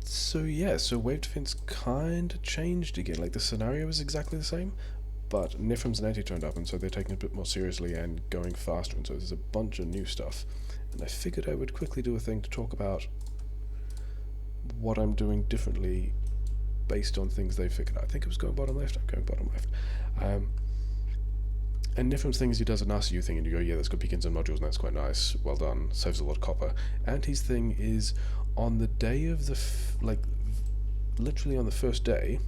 So yeah, so wave defense kind of changed again. Like the scenario is exactly the same, but Nefrums Anti turned up, and so they're taking it a bit more seriously and going faster, and so there's a bunch of new stuff. And I figured I would quickly do a thing to talk about what I'm doing differently based on things they figured out. I think it was going bottom left. I'm going bottom left. And Nefrum's thing is he does a nasty U thing, and you go, yeah, that's got beacons and modules, and that's quite nice. Well done. Saves a lot of copper. Anti's thing is on the day of the literally on the first day,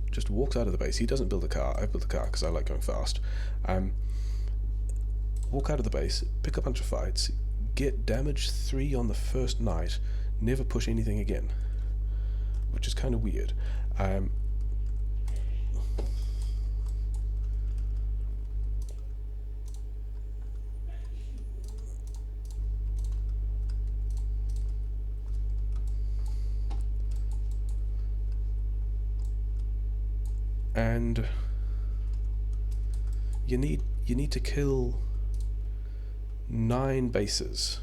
just walks out of the base. He doesn't build a car. I built a car because I like going fast. Walk out of the base, pick a bunch of fights, get damage 3 on the first night, never push anything again, which is kind of weird. And you need to kill 9 bases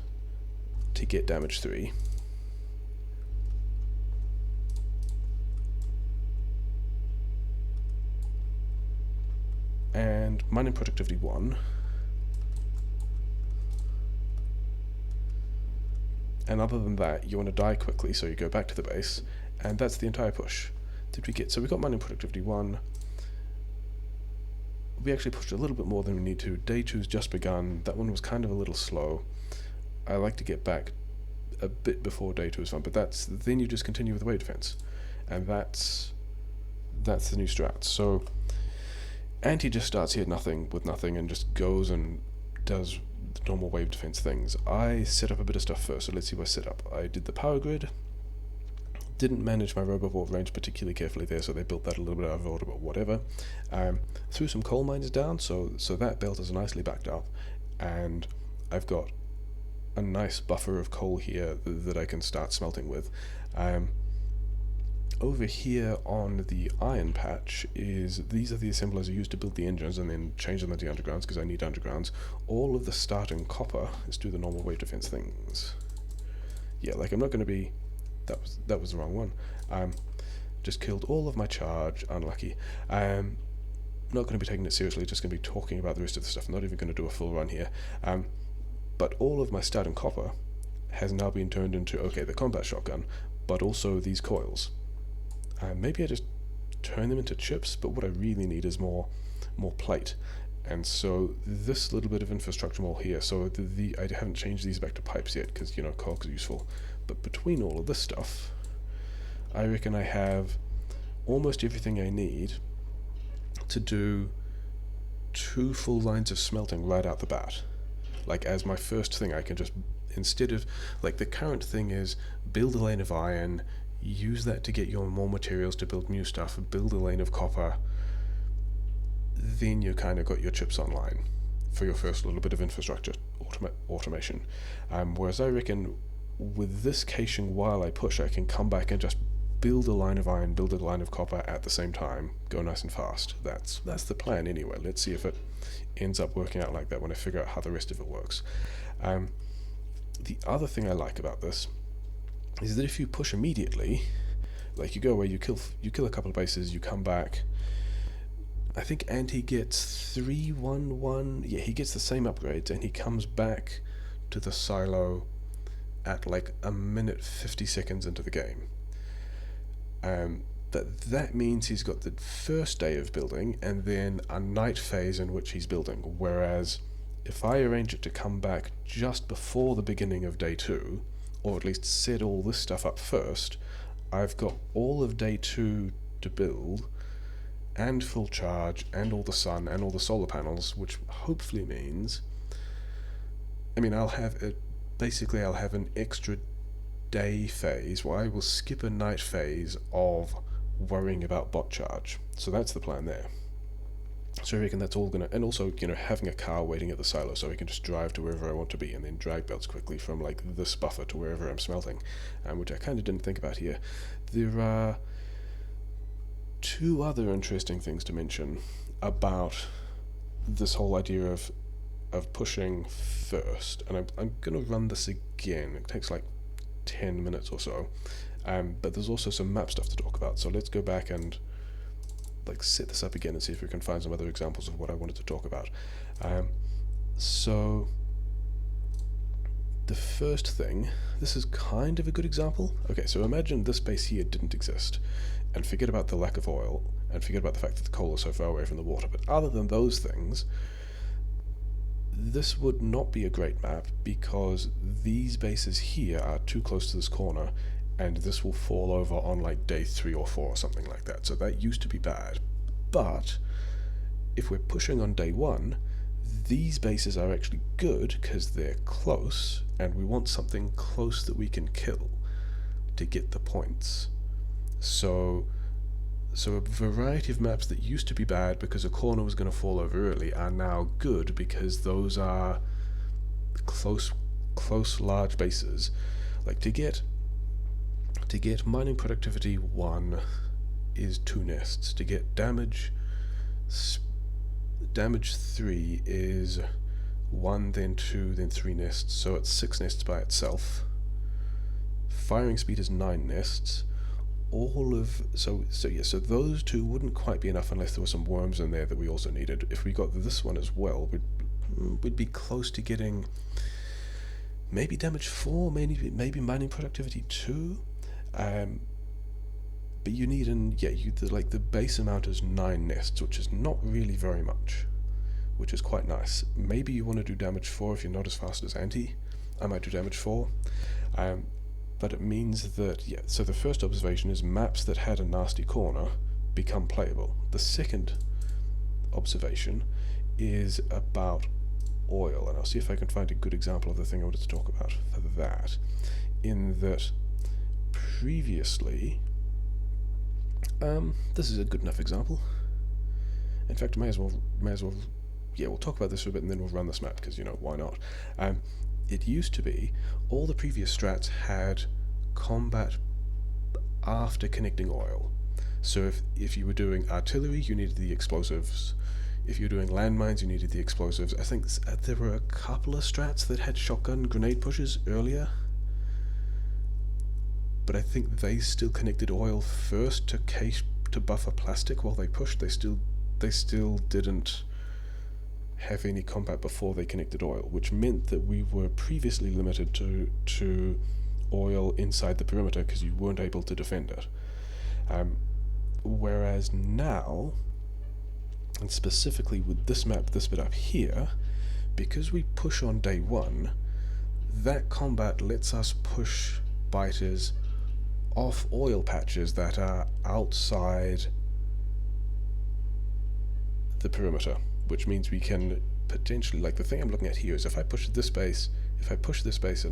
to get damage 3. And mining productivity 1. And other than that, you want to die quickly, so you go back to the base, and that's the entire push. Did we get? So we got mining productivity 1. We actually pushed a little bit more than we need to. Day 2's just begun. That one was kind of a little slow. I like to get back a bit before day 2 is fun, but then you just continue with the wave defense, and that's the new strat. So Anti just starts here with nothing and just goes and does the normal wave defense things. I set up a bit of stuff first, so let's see what I set up. I did the power grid. Didn't manage my roboport range particularly carefully there, so they built that a little bit out of order, but whatever. Threw some coal mines down, so that belt is nicely backed up, and I've got a nice buffer of coal here that I can start smelting with. Over here on the iron patch these are the assemblers I used to build the engines and then change them into undergrounds because I need undergrounds. All of the starting copper is do the normal wave defense things. Yeah, like I'm not going to be... That was the wrong one. Just killed all of my charge, unlucky. Not going to be taking it seriously, just going to be talking about the rest of the stuff. I'm not even going to do a full run here. But all of my starting copper has now been turned into, okay, the combat shotgun, but also these coils. Maybe I just turn them into chips, but what I really need is more plate. And so this little bit of infrastructure more here, so I haven't changed these back to pipes yet, because, you know, cogs are useful. But between all of this stuff, I reckon I have almost everything I need to do 2 full lines of smelting right out the bat. Like, as my first thing, I can just, instead of, like, the current thing is build a lane of iron, use that to get your more materials to build new stuff, build a lane of copper, then you kind of got your chips online for your first little bit of infrastructure automation. Whereas I reckon with this caching while I push, I can come back and just build a line of iron, build a line of copper at the same time, go nice and fast. That's the plan anyway. Let's see if it ends up working out like that when I figure out how the rest of it works. The other thing I like about this is that if you push immediately, like you go away, you kill a couple of bases, you come back. I think Anti gets 311. Yeah, he gets the same upgrades, and he comes back to the silo at like a minute 50 seconds into the game. But that means he's got the first day of building and then a night phase in which he's building, whereas if I arrange it to come back just before the beginning of day 2, or at least set all this stuff up first, I've got all of day 2 to build, and full charge, and all the sun, and all the solar panels, which hopefully means... I mean, I'll have an extra day phase where I will skip a night phase of worrying about bot charge. So that's the plan there. So I reckon that's all gonna... And also, you know, having a car waiting at the silo so I can just drive to wherever I want to be and then drag belts quickly from, like, this buffer to wherever I'm smelting, which I kind of didn't think about here. There are 2 other interesting things to mention about this whole idea of pushing first, and I'm going to run this again. It takes like 10 minutes or so. But there's also some map stuff to talk about, so let's go back and like set this up again and see if we can find some other examples of what I wanted to talk about. So the first thing, this is kind of a good example. Okay, so imagine this base here didn't exist, and forget about the lack of oil, and forget about the fact that the coal is so far away from the water, but other than those things, this would not be a great map because these bases here are too close to this corner, and this will fall over on like day 3 or 4 or something like that. So that used to be bad. But if we're pushing on day 1, these bases are actually good because they're close, and we want something close that we can kill to get the points. So a variety of maps that used to be bad because a corner was going to fall over early are now good because those are close large bases. Like to get mining productivity 1 is 2 nests. To get damage 3 is 1, then 2, then 3 nests, so it's 6 nests by itself. Firing speed is 9 nests. So those 2 wouldn't quite be enough unless there were some worms in there that we also needed. If we got this one as well, we'd be close to getting maybe damage 4, maybe mining productivity 2. But you need the base amount is 9 nests, which is not really very much, which is quite nice. Maybe you want to do damage 4 if you're not as fast as Anti. I might do damage 4. But it means that, so the first observation is maps that had a nasty corner become playable. The second observation is about oil, and I'll see if I can find a good example of the thing I wanted to talk about for that. In that previously, this is a good enough example. In fact, may as well, we'll talk about this for a bit and then we'll run this map, because, why not? It used to be, all the previous strats had combat after connecting oil. So if you were doing artillery, you needed the explosives. If you were doing landmines, you needed the explosives. I think there were a couple of strats that had shotgun grenade pushes earlier, but I think they still connected oil first to buffer plastic while they pushed. They still didn't have any combat before they connected oil, which meant that we were previously limited to oil inside the perimeter because you weren't able to defend it. Whereas now, and specifically with this map, this bit up here, because we push on day 1, that combat lets us push biters off oil patches that are outside the perimeter, which means we can potentially, like the thing I'm looking at here is if I push this base, and I push this base,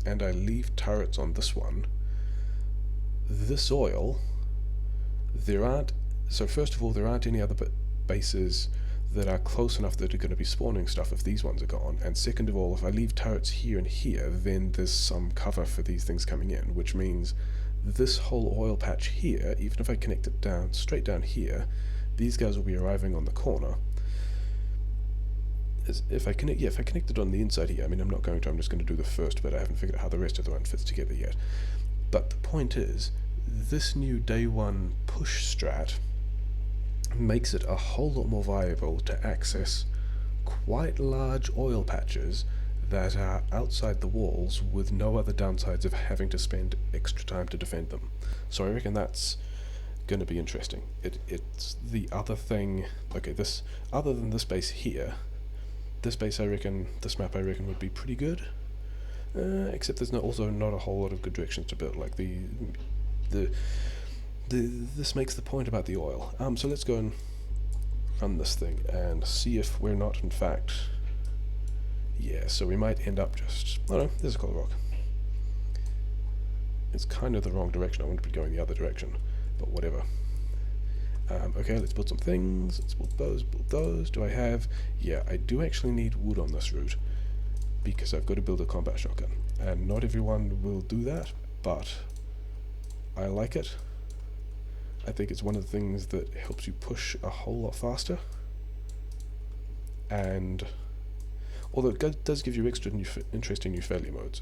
and I leave turrets on this one, this oil, first of all, there aren't any other bases that are close enough that are going to be spawning stuff if these ones are gone, and second of all, if I leave turrets here and here, then there's some cover for these things coming in, which means this whole oil patch here, even if I connect it straight down here, these guys will be arriving on the corner. If I connect it on the inside here, I'm not going to, I'm just going to do the first bit. I haven't figured out how the rest of the one fits together yet. But the point is, this new day 1 push strat makes it a whole lot more viable to access quite large oil patches that are outside the walls with no other downsides of having to spend extra time to defend them. So I reckon that's going to be interesting. It's the other thing, other than this base here, this map I reckon would be pretty good, except there's also not a whole lot of good directions to build, like this makes the point about the oil. So let's go and run this thing and see if we're not in fact, so we might end up there's a coal rock. It's kind of the wrong direction, I want to be going the other direction, but whatever. Okay, let's build some things. Let's build those. Do I have... I do actually need wood on this route because I've got to build a combat shotgun. And not everyone will do that, but I like it. I think it's one of the things that helps you push a whole lot faster. And although it does give you extra interesting new failure modes.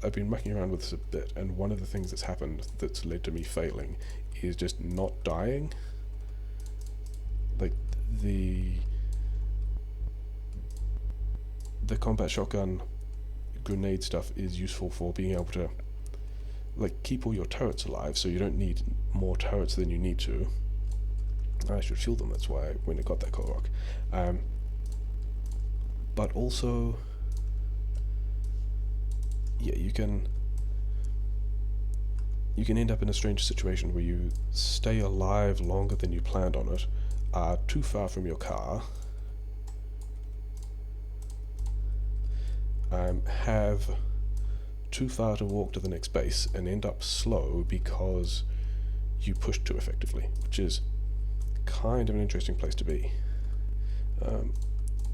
I've been mucking around with this a bit, and one of the things that's happened that's led to me failing is just not dying. Like, the combat shotgun grenade stuff is useful for being able to, like, keep all your turrets alive, so you don't need more turrets than you need to. I should fuel them, that's why I went and got that coal rock. But also, yeah, you can end up in a strange situation where you stay alive longer than you planned on it, are too far from your car, have too far to walk to the next base, and end up slow because you pushed too effectively, which is kind of an interesting place to be.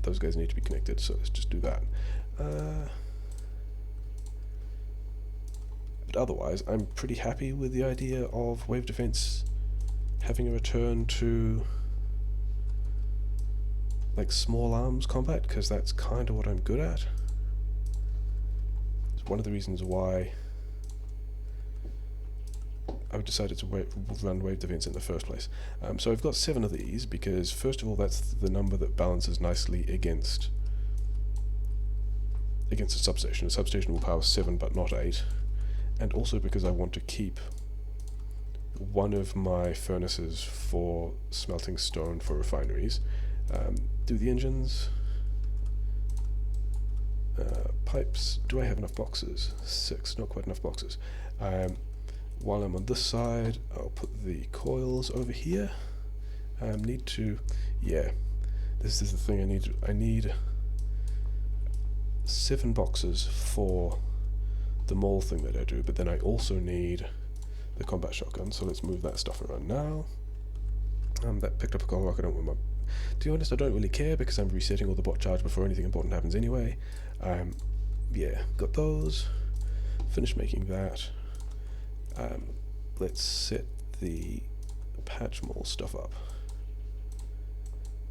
Those guys need to be connected, so let's just do that. But otherwise, I'm pretty happy with the idea of wave defense having a return to, like, small arms combat, because that's kind of what I'm good at. It's one of the reasons why I've decided to run wave defense in the first place. So I've got 7 of these because, first of all, that's the number that balances nicely against a substation. A substation will power 7 but not 8, and also because I want to keep one of my furnaces for smelting stone for refineries. Do the engines. Pipes, do I have enough boxes? 6, not quite enough boxes. While I'm on this side, I'll put the coils over here. Need to, yeah, this is the thing I need 7 boxes for the mole thing that I do, but then I also need the combat shotgun, so let's move that stuff around now. That picked up a coal rock. I don't want my... To be honest, I don't really care because I'm resetting all the bot charge before anything important happens anyway. Yeah, got those. Finished making that. Let's set the patch mole stuff up.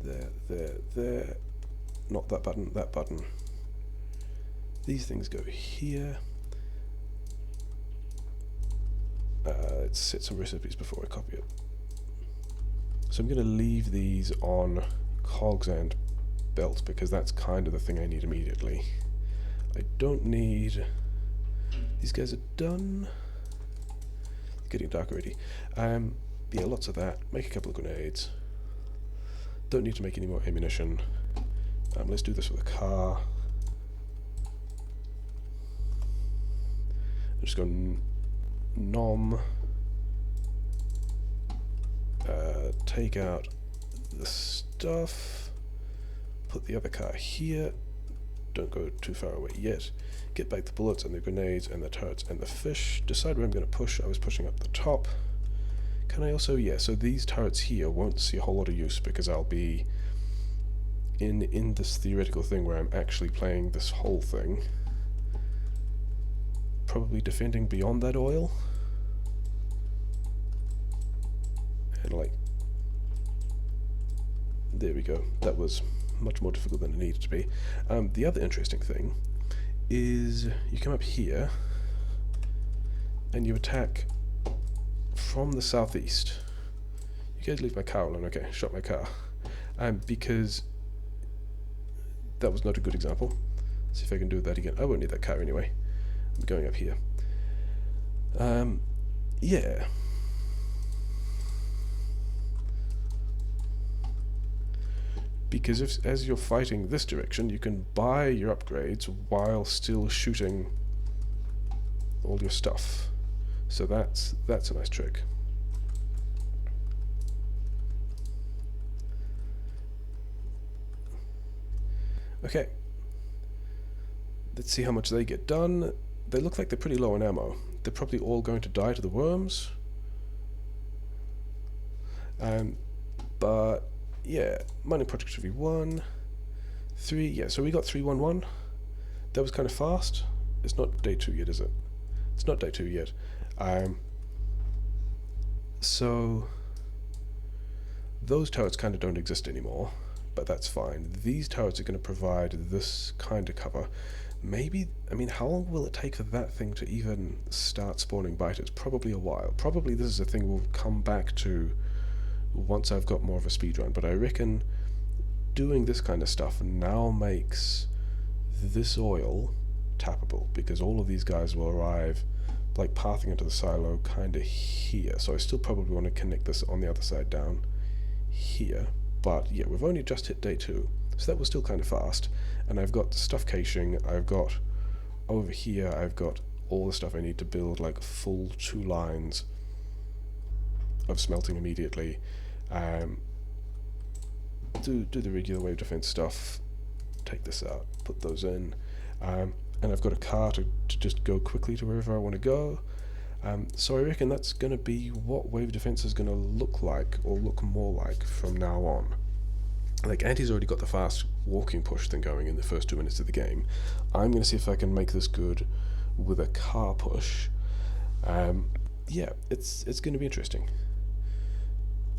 There. Not that button, that button. These things go here. Let's set some recipes before I copy it. So I'm going to leave these on cogs and belt because that's kind of the thing I need immediately. I don't need... These guys are done. Getting dark already. Yeah, lots of that. Make a couple of grenades. Don't need to make any more ammunition. Let's do this with a car. Just go nom. Take out the stuff. Put the other car here. Don't go too far away yet. Get back the bullets and the grenades and the turrets and the fish. Decide where I'm going to push. I was pushing up the top. Can I also... Yeah, so these turrets here won't see a whole lot of use because I'll be in this theoretical thing where I'm actually playing this whole thing. Probably defending beyond that oil. And like... There we go. That was much more difficult than it needed to be. The other interesting thing is you come up here and you attack from the southeast. You guys leave my car alone. Okay, shot my car. Because that was not a good example. Let's see if I can do that again. I won't need that car anyway. I'm going up here. Yeah. Because as you're fighting this direction, you can buy your upgrades while still shooting all your stuff. So that's a nice trick. Okay. Let's see how much they get done. They look like they're pretty low on ammo. They're probably all going to die to the worms. But yeah, mining project should be 1, 3. Yeah, so we got 311. That was kind of fast. It's not day 2 yet, is it? It's not day 2 yet. So those turrets kind of don't exist anymore, but that's fine. These turrets are going to provide this kind of cover. Maybe, I mean, how long will it take for that thing to even start spawning biters? Probably a while. Probably this is a thing we'll come back to once I've got more of a speedrun, but I reckon doing this kind of stuff now makes this oil tappable, because all of these guys will arrive like pathing into the silo kind of here. So I still probably want to connect this on the other side down here, but yeah, we've only just hit day 2, so that was still kind of fast. And I've got stuff caching, I've got over here, I've got all the stuff I need to build like full 2 lines of smelting immediately. Do the regular wave defense stuff, take this out, put those in, and I've got a car to just go quickly to wherever I want to go. So I reckon that's going to be what wave defense is going to look like, or look more like from now on. Like, Anti's already got the fast walking push thing going in the first 2 minutes of the game. I'm going to see if I can make this good with a car push. Yeah, it's going to be interesting.